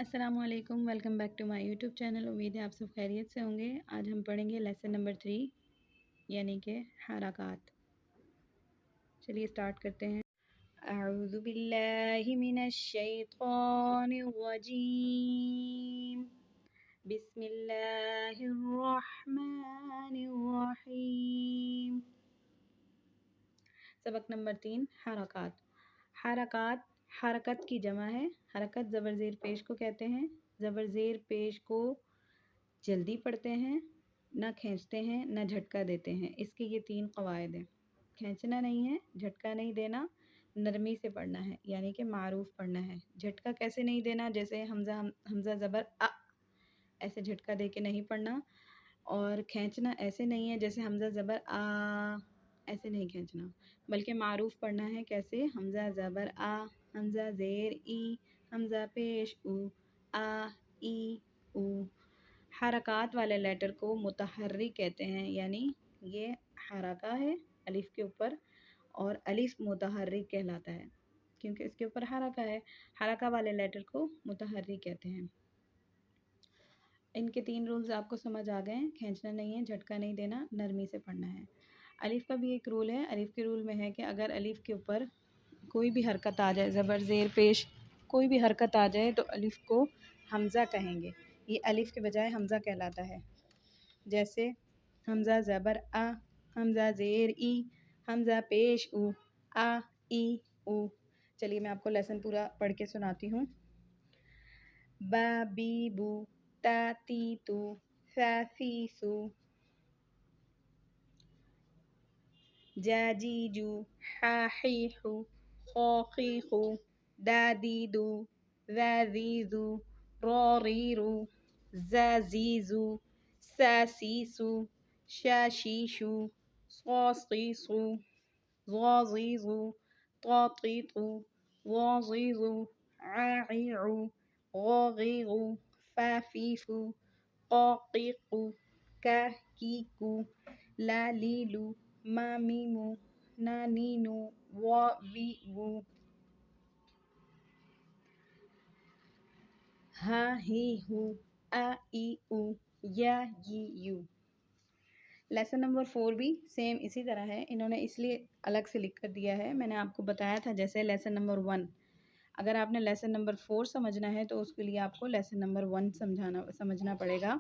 अस्सलामुअलैकुम, welcome back to my YouTube channel. उम्मीद है आप सब खैरियत से होंगे। आज हम पढ़ेंगे लेसन नंबर 3 यानी कि हरकत। चलिए स्टार्ट करते हैं। अऊज़ु बिल्लाहि मिनश शैतानिर रजीम, बिस्मिल्लाहिर रहमानिर रहीम। सबक नंबर 3 हरकत। हरकत हरकत की जमा है। हरकत ज़बर ज़ेर पेश को कहते हैं। ज़बर ज़ेर पेश को जल्दी पढ़ते हैं, ना खींचते हैं, ना झटका देते हैं। इसके ये 3 क़वाइद हैं। खींचना नहीं है, झटका नहीं देना, नरमी से पढ़ना है यानी कि मारूफ पढ़ना है। झटका कैसे नहीं देना, जैसे हमज़ा ज़बर अ, ऐसे झटका दे के नहीं पढ़ना। और खींचना ऐसे नहीं है जैसे हमज़ा ज़बर आ, ऐसे नहीं खींचना, बल्कि मारूफ पढ़ना है। कैसे? हमज़ा ज़बर आ, हमज़ा ज़ेर ई, हमज़ा पेश उ, आ ई उ। हरकत वाले लेटर को मुतहर्रिक कहते हैं, यानी ये हरका है अलिफ के ऊपर और अलिफ मुतहर्रिक कहलाता है क्योंकि इसके ऊपर हरका है। हरका वाले लेटर को मुतहर्रिक कहते हैं। इनके 3 रूल्स आपको समझ आ गए हैं। खींचना नहीं है, झटका नहीं देना, नरमी से पढ़ना है। अलिफ का भी एक रूल है। अलिफ के रूल में है कि अगर अलिफ के ऊपर कोई भी हरकत आ जाए, ज़बर ज़ेर पेश कोई भी हरकत आ जाए, तो अलिफ को हमज़ा कहेंगे। ये अलिफ के बजाय हमज़ा कहलाता है। जैसे हमज़ा ज़बर आ, हमज़ा ज़ेर ई, हमज़ा पेश उ, आ ई उ। चलिए मैं आपको लेसन पूरा पढ़ के सुनाती हूँ। बा बी बू, ता ती तू, सा सी सू, जा जी जू, हा ही हू, खो खी खू, दा दी दू, ज़ा ज़ी ज़ू, रो री रू, ज़ा ज़ी ज़ू, सा सी सू, शा शी शू, सो सी सू, ज़ो ज़ी ज़ू, तो ती तू, वो ज़ी ज़ू, आ ई ऊ, गो गी गू, फा फी फू, को की कू, का की कू, ला ली लू, मा मी मू, ना नी नू, वो वी वू, हा ही हू, आ ई ऊ, या यी यू। लेसन नंबर 4 भी सेम इसी तरह है। इन्होंने इसलिए अलग से लिख कर दिया है। मैंने आपको बताया था जैसे लेसन नंबर 1, अगर आपने लेसन नंबर 4 समझना है तो उसके लिए आपको लेसन नंबर 1 समझना पड़ेगा।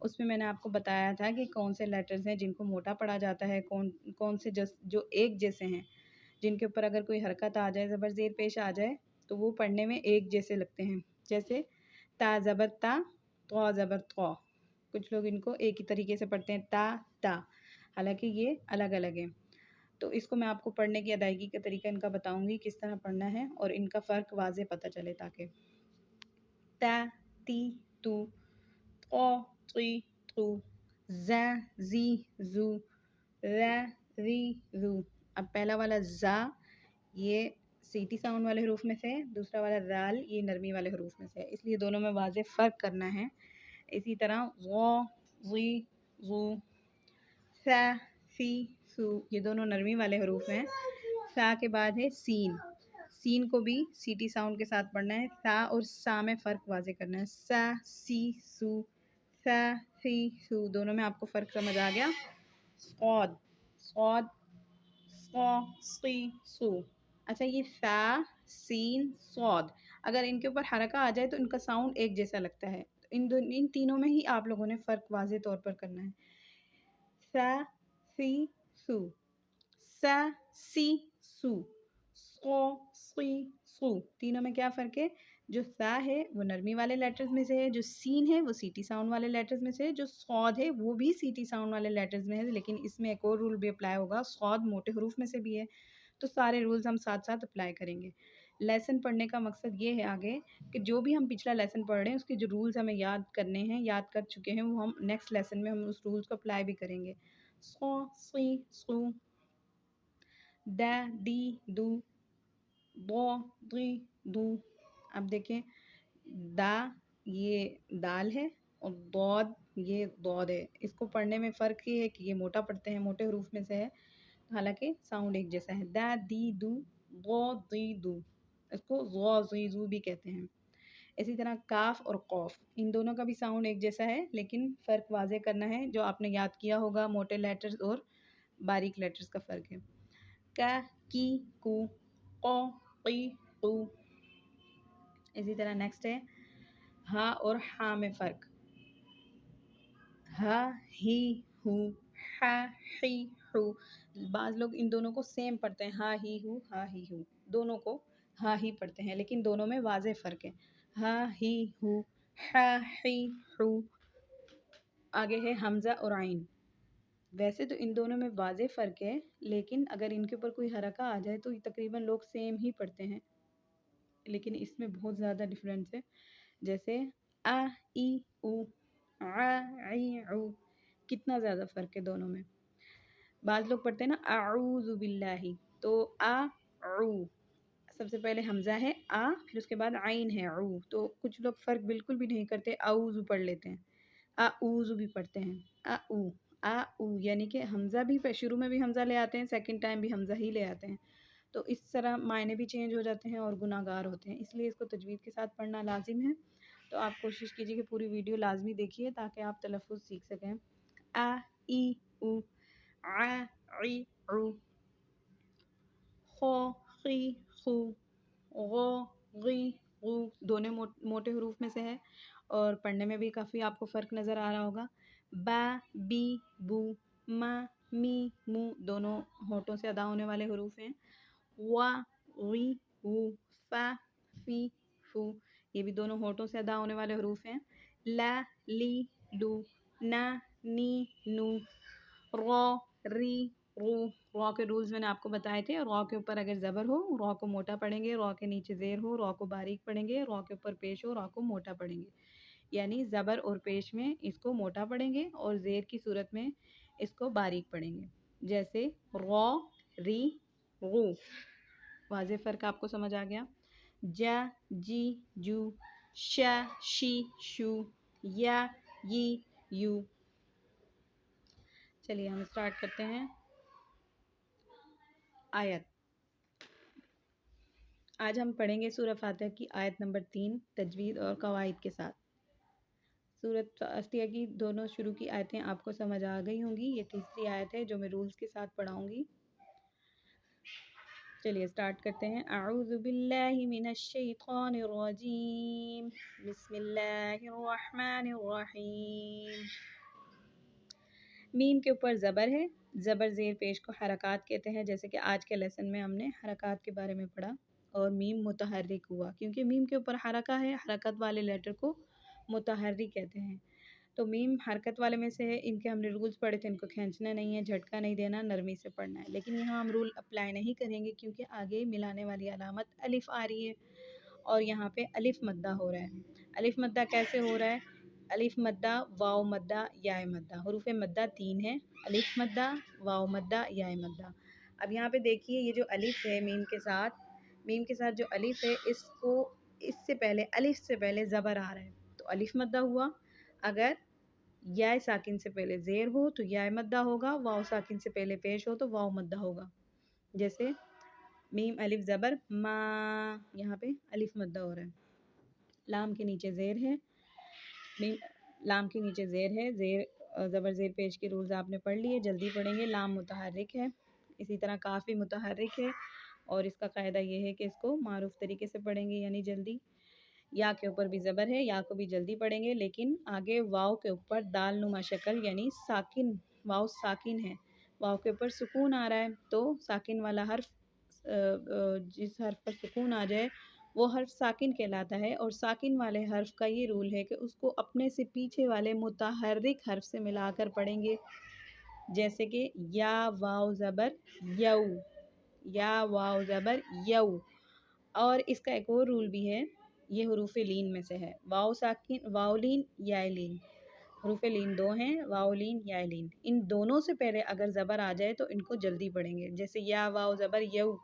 उसमें मैंने आपको बताया था कि कौन से लेटर्स हैं जिनको मोटा पढ़ा जाता है, कौन कौन से जो एक जैसे हैं, जिनके ऊपर अगर कोई हरकत आ जाए, ज़बर ज़ेर पेश आ जाए, तो वो पढ़ने में एक जैसे लगते हैं। जैसे ता ज़बर ता, तो ज़बर तो। कुछ लोग इनको एक ही तरीके से पढ़ते हैं, ता, हालांकि ये अलग अलग हैं। तो इसको मैं आपको पढ़ने की अदायगी का तरीका इनका बताऊंगी, किस तरह पढ़ना है और इनका फ़र्क वाज़े पता चले। ताकि ता ती तू, तो ती तू, ज़ा ज़ी ज़ू, ज़ा ज़ी ज़ू। अब पहला वाला ज़ा ये सीटी साउंड वाले हरूफ में से है, दूसरा वाला ज़ाल ये नरमी वाले हरूफ में से है, इसलिए दोनों में वाज़े फ़र्क करना है। इसी तरह ज़ो ज़ी ज़ू, सा सी सू, ये दोनों नरमी वाले हरूफ हैं। सा के बाद है सीन। सीन को भी सीटी साउंड के साथ पढ़ना है। सा और सा में फ़र्क वाज़े करना है। सा सी सू, सा सी सू, दोनों में आपको फ़र्क समझ आ गया। सौद सौद, सौ सी सू। अच्छा, ये सा सीन सौद, अगर इनके ऊपर हरका आ जाए तो इनका साउंड एक जैसा लगता है। तो इन तीनों में ही आप लोगों ने फ़र्क वाज़े तौर पर करना है। सा सी सू, सा सी सू, सो सी सू, तीनों में क्या फ़र्क है? जो सा है वो नरमी वाले लेटर्स में से है, जो सीन है वो सीटी साउंड वाले लेटर्स में से है, जो सौद है वो भी सीटी साउंड वाले लेटर्स में है, लेकिन इसमें एक और रूल भी अप्लाई होगा, सौद मोटे हरूफ में से भी है। तो सारे रूल्स हम साथ साथ अप्लाई करेंगे। लेसन पढ़ने का मकसद ये है आगे कि जो भी हम पिछला लेसन पढ़ रहे हैं उसके जो रूल्स हमें याद करने हैं, याद कर चुके हैं, वो हम नेक्स्ट लेसन में हम उस रूल्स को अप्लाई भी करेंगे। सो सी सू, दा दी दू, दो दी दू। अब देखें, दा ये दाल है और दौद ये दौद है। इसको पढ़ने में फ़र्क ये है कि ये मोटा पढ़ते हैं, मोटे हरूफ में से है, हालांकि साउंड एक जैसा है। दा दी दू, दो दी दू, इसको ज़ो ज़ी ज़ू भी कहते हैं। इसी तरह काफ और कौफ, इन दोनों का भी साउंड एक जैसा है, लेकिन फ़र्क वाज़े करना है। जो आपने याद किया होगा मोटे लेटर्स और बारीक लेटर्स का फ़र्क है। का, की, कू, कौ, की, कू। इसी तरह नेक्स्ट है हा और हा में फ़र्क। हा, ही, हु, हा, ही, हु। बाज़ लोग इन दोनों को सेम पढ़ते हैं, हा, ही, हु, हा, ही, हु। दोनों को हा ही पढ़ते हैं, लेकिन दोनों में वाज़े फ़र्क है। हा, ही, हु, हा, ही, हु। आगे है हमज़ा और आइन। वैसे तो इन दोनों में वाज़े फ़र्क है, लेकिन अगर इनके ऊपर कोई हरका आ जाए तो तकरीबन लोग सेम ही पढ़ते हैं, लेकिन इसमें बहुत ज़्यादा डिफरेंस है। जैसे आ, ई, उ, आ, आई, उ, कितना ज़्यादा फ़र्क है दोनों में। बाज़ लोग पढ़ते हैं ना आऊज़ु बिल्लाहि, तो आ, उ, सबसे पहले हमज़ा है आ, फिर उसके बाद आइन है उ, तो कुछ लोग फ़र्क बिल्कुल भी नहीं करते, आऊज़ु पढ़ लेते हैं, आऊज़ु भी पढ़ते हैं, आ उ, यानी कि हमज़ा भी शुरू में भी हमज़ा ले आते हैं, सेकंड टाइम भी हमज़ा ही ले आते हैं। तो इस तरह मायने भी चेंज हो जाते हैं और गुनाहगार होते हैं, इसलिए इसको तजवीद के साथ पढ़ना लाजिम है। तो आप कोशिश कीजिए कि पूरी वीडियो लाजमी देखिए ताकि आप तलफ़ुज़ सीख सकें। आ, ई, उ, आ, ई, उ, खो, खी, खू, गो, गी, गू। दोनों मोटे हरूफ में से है और पढ़ने में भी काफ़ी आपको फ़र्क नज़र आ रहा होगा। बा, बी, बू, मा, मी, मू, दोनों होठों से अदा होने वाले हरूफ हैं। वा, वी, वू, फा, फी, फू, ये भी दोनों होठों से अदा होने वाले हरूफ हैं। ला, ली, लू, ना, नी, नू, रॉ, री, रू। रॉ के रूल्स मैंने आपको बताए थे। रॉ के ऊपर अगर ज़बर हो, रॉ को मोटा पढ़ेंगे, रॉ के नीचे ज़ेर हो, रॉ को बारीक पढ़ेंगे, रॉ के ऊपर पेश हो, रॉ को मोटा पढ़ेंगे। यानी ज़बर और पेश में इसको मोटा पढ़ेंगे और ज़ेर की सूरत में इसको बारीक पढ़ेंगे। जैसे रॉ, री, रू। वाज़े फ़र्क आपको समझ आ गया। जा, जी, जू, शा, शी, शू, या, यी, यू। चलिए हम स्टार्ट करते हैं। आयत। आज हम पढ़ेंगे सूरह फातिहा की आयत नंबर 3 तजवीद और कवाइद के साथ। सूरत फातिहा की दोनों शुरू की आयतें आपको समझ आ गई होंगी। ये तीसरी आयत है जो मैं रूल्स के साथ पढ़ाऊँगी। चलिए स्टार्ट करते हैं। अऊज़ु बिल्लाहि मिनश शैतानिर रजीम, बिस्मिल्लाहिर रहमानिर रहीम। मीम के ऊपर ज़बर है। ज़बर ज़ेर पेश को हरकात कहते हैं, जैसे कि आज के लेसन में हमने हरकात के बारे में पढ़ा। और मीम मुतहर्रिक हुआ क्योंकि मीम के ऊपर हरका है, हरकत वाले लेटर को मुतहर्रिक कहते हैं। तो मीम हरकत वाले में से है, इनके हमने रूल्स पढ़े थे, इनको खींचना नहीं है, झटका नहीं देना, नरमी से पढ़ना है। लेकिन यहाँ हम रूल अप्लाई नहीं करेंगे क्योंकि आगे मिलाने वाली अलामत अलिफ आ रही है और यहाँ पे अलिफ मद्दा हो रहा है। अलिफ मद्दा कैसे हो रहा है? अलिफ मद्दा, वाव मद्दा, याय मद्दा। हरूफ मद्दा 3 है, अलिफ मद्दा, वाव मद्दा, याय मद्दा। अब यहाँ पे देखिए ये जो अलिफ है मीम के साथ जो अलिफ है, इसको इससे पहले अलिफ से पहले ज़बर आ रहा है तो अलिफ मद्दा हुआ। अगर याय साकिन से पहले ज़ेर हो तो याय मद्दा होगा, वाव साकिन से पहले पेश हो तो वाव मद्दा होगा। जैसे मीम अलिफ ज़बर मा, यहाँ पे अलिफ मद्दा हो रहा है। लाम के नीचे ज़ेर है, मीम लाम के नीचे ज़ेर है, ज़बर ज़ेर पेश के रूल्स आपने पढ़ लिए, जल्दी पढ़ेंगे। लाम मुतहर्रिक है, इसी तरह काफ़ भी मुतहर्रिक है और इसका क़ायदा ये है कि इसको मारूफ तरीके से पढ़ेंगे यानी जल्दी। या के ऊपर भी ज़बर है, या को भी जल्दी पढ़ेंगे, लेकिन आगे वाव के ऊपर दाल नुमा शक्ल यानी साकिन, वाव साकिन है, वाव के ऊपर सुकून आ रहा है तो साकिन वाला हर्फ जिस हर्फ पर सुकून आ जाए वो हर्फ साकिन कहलाता है। और साकिन वाले हर्फ का ये रूल है कि उसको अपने से पीछे वाले मुतहर्रिक हर्फ से मिलाकर पढ़ेंगे। जैसे कि या वाव ज़बर यऊ, या वाव ज़बर यऊ। और इसका एक और रूल भी है, ये हरूफ लीन में से है, वाव साकिन, वाव लीन, या लीन। हरूफ लीन 2 हैं, वाव लीन, या लीन। इन दोनों से पहले अगर ज़बर आ जाए तो इनको जल्दी पढ़ेंगे। जैसे या वाव ज़बर यऊ,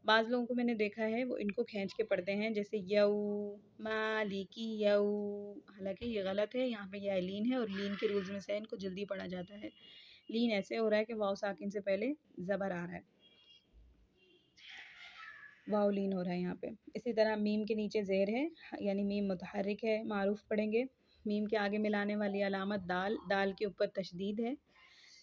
बाज़ लोगों को मैंने देखा है वो इनको खींच के पढ़ते हैं, जैसे यऊ मालिकी यऊ। हालांकि ये गलत है, यहाँ पे या लीन है और लीन के रूल्स में से है, इनको जल्दी पढ़ा जाता है। लीन ऐसे हो रहा है कि वाव साकिन से पहले ज़बर आ रहा है। वाव लीन हो रहा है यहाँ पे। इसी तरह मीम के नीचे ज़ेर है, यानी मीम मुतहर्रिक है, मारूफ पढ़ेंगे। मीम के आगे मिलाने वाली अलामत दाल, दाल के ऊपर तशदीद है।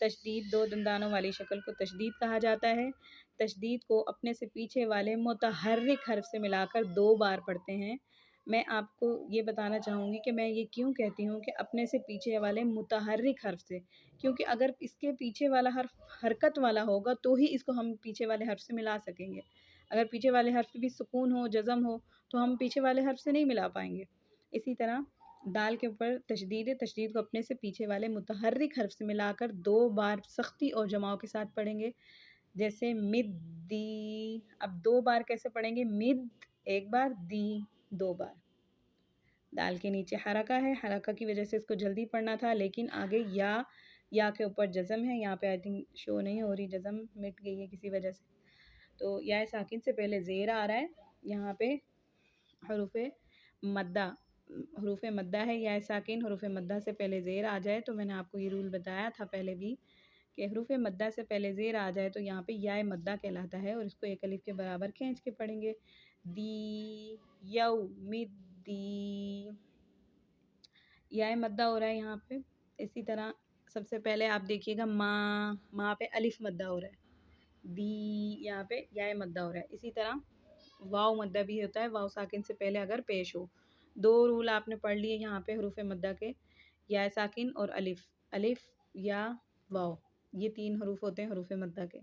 तशदीद दो दंदानों वाली शक्ल को तशदीद कहा जाता है। तशदीद को अपने से पीछे वाले मुतहर्रिक हर्फ से मिलाकर 2 बार पढ़ते हैं। मैं आपको ये बताना चाहूँगी कि मैं ये क्यों कहती हूँ कि अपने से पीछे वाले मुतहर्रिक हर्फ से, क्योंकि अगर इसके पीछे वाला हर्फ हरकत वाला होगा तो ही इसको हम पीछे वाले हर्फ से मिला सकेंगे। अगर पीछे वाले हर्फ पे भी सुकून हो, जज़म हो, तो हम पीछे वाले हर्फ से नहीं मिला पाएंगे। इसी तरह दाल के ऊपर तशदीद है, तशदीद को अपने से पीछे वाले मुतहर्रिक हर्फ से मिलाकर 2 बार सख्ती और जमाव के साथ पढ़ेंगे। जैसे मिद्दी, अब 2 बार कैसे पढ़ेंगे? मिद 1 बार, दी 2 बार। दाल के नीचे हरका है, हरका की वजह से इसको जल्दी पढ़ना था, लेकिन आगे या के ऊपर जज़म है। यहाँ पे आई थिंक शो नहीं हो रही, जज़म मिट गई है किसी वजह से। तो या साकिन से पहले ज़ेर आ रहा है, यहाँ पे हरूफ मद्दा, हरूफ मद्दा है या साकिन, हरूफ मद्दा से पहले ज़ेर आ जाए तो मैंने आपको ये रूल बताया था पहले भी कि हरूफ मद्दा से पहले ज़ेर आ जाए तो यहाँ पे या मद्दा कहलाता है और इसको एक अलिफ के बराबर खींच के पढ़ेंगे। दी यौ मिद्दी, या मद्दा हो रहा है यहाँ पे। इसी तरह सबसे पहले आप देखिएगा माँ पे अलिफ मद्दा हो रहा है, दी यहाँ पे या मद्दा हो रहा है। इसी तरह वाव मद्दा भी होता है, वाव साकिन से पहले अगर पेश हो। 2 रूल आपने पढ़ लिए यहाँ पे हरूफ मद्दा के, या साकिन और अलिफ, अलिफ या वाव, ये 3 हरूफ होते हैं हरूफ मद्दा के।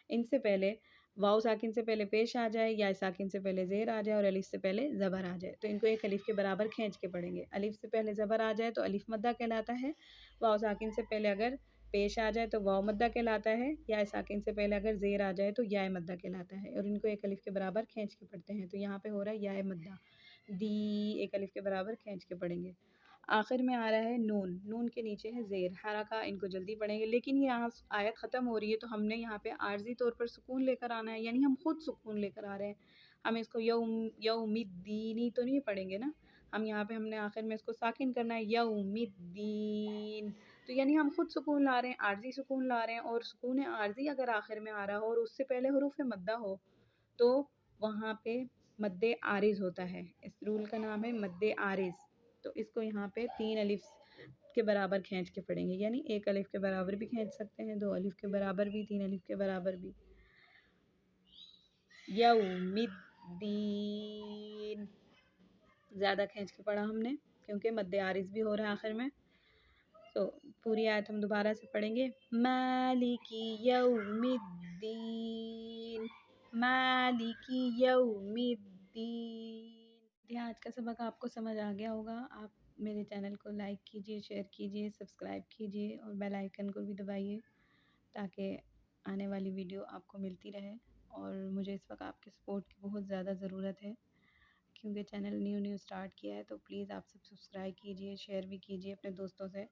इनसे पहले वाव साकिन से पहले पेश आ जाए, या साकिन से पहले ज़ेर आ जाए और अलिफ से पहले ज़बर आ जाए, तो इनको एक अलिफ के बराबर खींच के पढ़ेंगे। अलिफ से पहले ज़बर आ जाए तो अलिफ मद्दा कहलाता है। वाव साकिन से पहले अगर पेश आ जाए तो वाव मद्दा कहलाता है। या साकिन से पहले अगर ज़ेर आ जाए तो या मद्दा कहलाता है और इनको एक अलिफ के बराबर खींच के पढ़ते हैं। तो यहाँ पे हो रहा है या मद्दा, दी एक अलिफ के बराबर खींच के पढ़ेंगे। आखिर में आ रहा है नून, नून के नीचे है ज़ेर, हरका, इनको जल्दी पढ़ेंगे। लेकिन यहाँ आयत ख़त्म हो रही है तो हमने यहाँ पे आर्जी तौर पर सुकून लेकर आना है, यानी हम खुद सुकून लेकर आ रहे हैं। हम इसको यौमिद्दीनी तो नहीं पढ़ेंगे ना, हम यहाँ पे हमने आखिर में इसको साकिन करना है, यौमिद्दीन। तो यानी हम खुद सुकून ला रहे हैं, आर्जी सुकून ला रहे हैं। और सुकून आर्जी अगर आखिर में आ रहा हो और उससे पहले हरूफ मद्दा हो तो वहाँ पे मद्दे आरिज़ होता है। इस रूल का नाम है मद्दे आरिज़। तो इसको यहाँ पे 3 अलिफ के बराबर खींच के पढ़ेंगे, यानी 1 अलिफ के बराबर भी खींच सकते हैं, 2 अलिफ के बराबर भी, 3 अलिफ के बराबर भी। यौमिद्दीन, ज़्यादा खींच के पढ़ा हमने क्योंकि मद्दे आरिज़ भी हो रहा है आखिर में। तो पूरी आयत हम दोबारा से पढ़ेंगे। मालिकी यौमिद्दीन, मालिकी यौमिद्दीन। आज का सबक आपको समझ आ गया होगा। आप मेरे चैनल को लाइक कीजिए, शेयर कीजिए, सब्सक्राइब कीजिए और बेल आइकन को भी दबाइए ताकि आने वाली वीडियो आपको मिलती रहे। और मुझे इस वक्त आपके सपोर्ट की बहुत ज़्यादा ज़रूरत है क्योंकि चैनल न्यू स्टार्ट किया है। तो प्लीज़ आप सब सब्सक्राइब कीजिए, शेयर भी कीजिए अपने दोस्तों से।